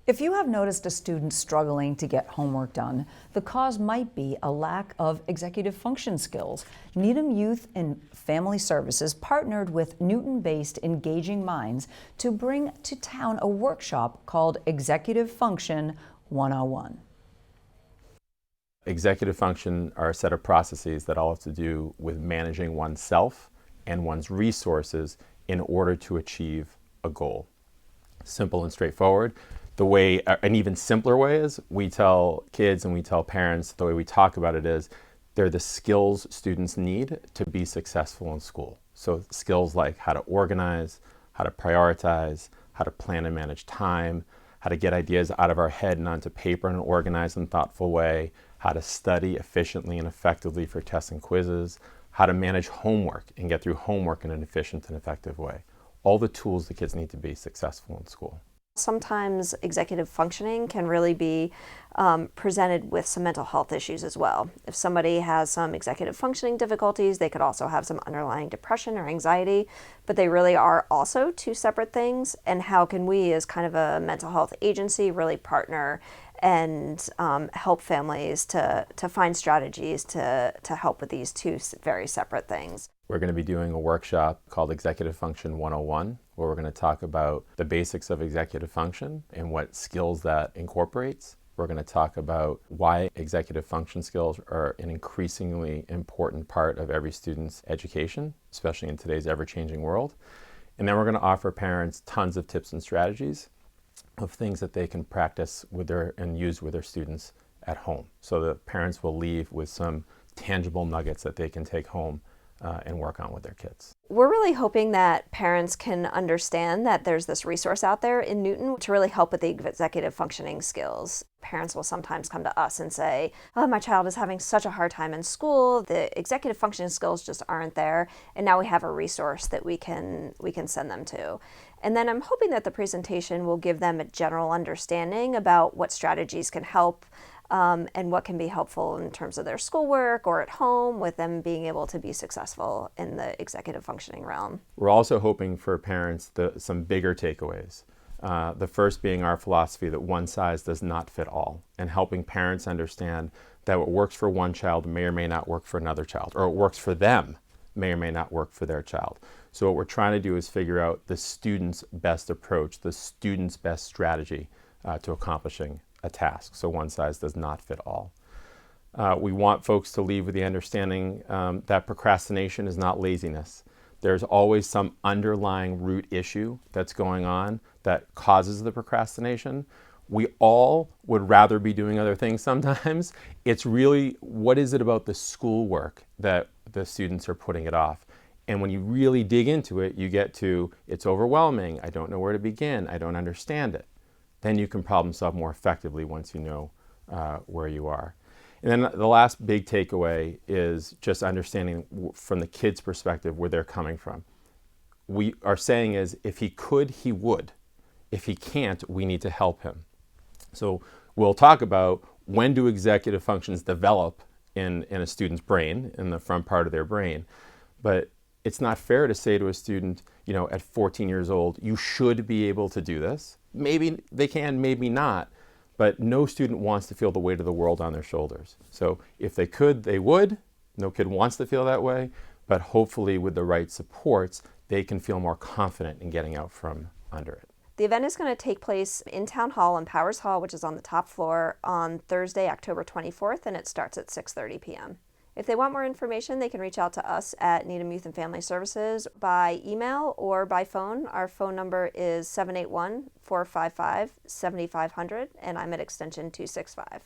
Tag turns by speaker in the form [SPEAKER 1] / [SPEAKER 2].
[SPEAKER 1] If you have noticed a student struggling to get homework done, the cause might be a lack of executive function skills. Needham Youth and Family Services partnered with Newton-based Engaging Minds to bring to town a workshop called Executive Function 101.
[SPEAKER 2] Executive function are a set of processes that all have to do with managing oneself and one's resources in order to achieve a goal. Simple and straightforward. The way, an even simpler way is, we tell kids and we tell parents, the way we talk about it is, they're the skills students need to be successful in school. So skills like how to organize, how to prioritize, how to plan and manage time, how to get ideas out of our head and onto paper in an organized and thoughtful way, how to study efficiently and effectively for tests and quizzes, how to manage homework and get through homework in an efficient and effective way. All the tools the kids need to be successful in school.
[SPEAKER 3] Sometimes executive functioning can really be presented with some mental health issues as well. If somebody has some executive functioning difficulties, they could also have some underlying depression or anxiety, but they really are also two separate things. And how can we, as kind of a mental health agency, really partner and help families to find strategies to help with these two very separate things?
[SPEAKER 2] We're going to be doing a workshop called Executive Function 101, where we're going to talk about the basics of executive function and what skills that incorporates. We're going to talk about why executive function skills are an increasingly important part of every student's education, especially in today's ever-changing world. And then we're going to offer parents tons of tips and strategies of things that they can practice with and use with their students at home. So the parents will leave with some tangible nuggets that they can take home and work on with their kids.
[SPEAKER 3] We're really hoping that parents can understand that there's this resource out there in Newton to really help with the executive functioning skills. Parents will sometimes come to us and say, oh, my child is having such a hard time in school, the executive functioning skills just aren't there, and now we have a resource that we can send them to. And then I'm hoping that the presentation will give them a general understanding about what strategies can help and what can be helpful in terms of their schoolwork or at home, with them being able to be successful in the executive functioning realm.
[SPEAKER 2] We're also hoping for parents some bigger takeaways. The first being our philosophy that one size does not fit all, and helping parents understand that what works for one child may or may not work for another child, or what works for them may or may not work for their child. So what we're trying to do is figure out the student's best approach, the student's best strategy to accomplishing a task. So one size does not fit all. We want folks to leave with the understanding that procrastination is not laziness. There's always some underlying root issue that's going on that causes the procrastination. We all would rather be doing other things sometimes. It's really, what is it about the schoolwork that the students are putting it off? And when you really dig into it, you get to, it's overwhelming, I don't know where to begin, I don't understand it. Then you can problem solve more effectively once you know where you are. And then the last big takeaway is just understanding from the kid's perspective where they're coming from. We are saying is, if he could, he would. If he can't, we need to help him. So we'll talk about, when do executive functions develop in a student's brain, in the front part of their brain. But it's not fair to say to a student, at 14 years old, you should be able to do this. Maybe they can, maybe not, but no student wants to feel the weight of the world on their shoulders. So if they could, they would. No kid wants to feel that way, but hopefully with the right supports, they can feel more confident in getting out from under it.
[SPEAKER 3] The event is going to take place in Town Hall in Powers Hall, which is on the top floor, on Thursday, October 24th, and it starts at 6:30 p.m. If they want more information, they can reach out to us at Needham Youth and Family Services by email or by phone. Our phone number is 781-455-7500, and I'm at extension 265.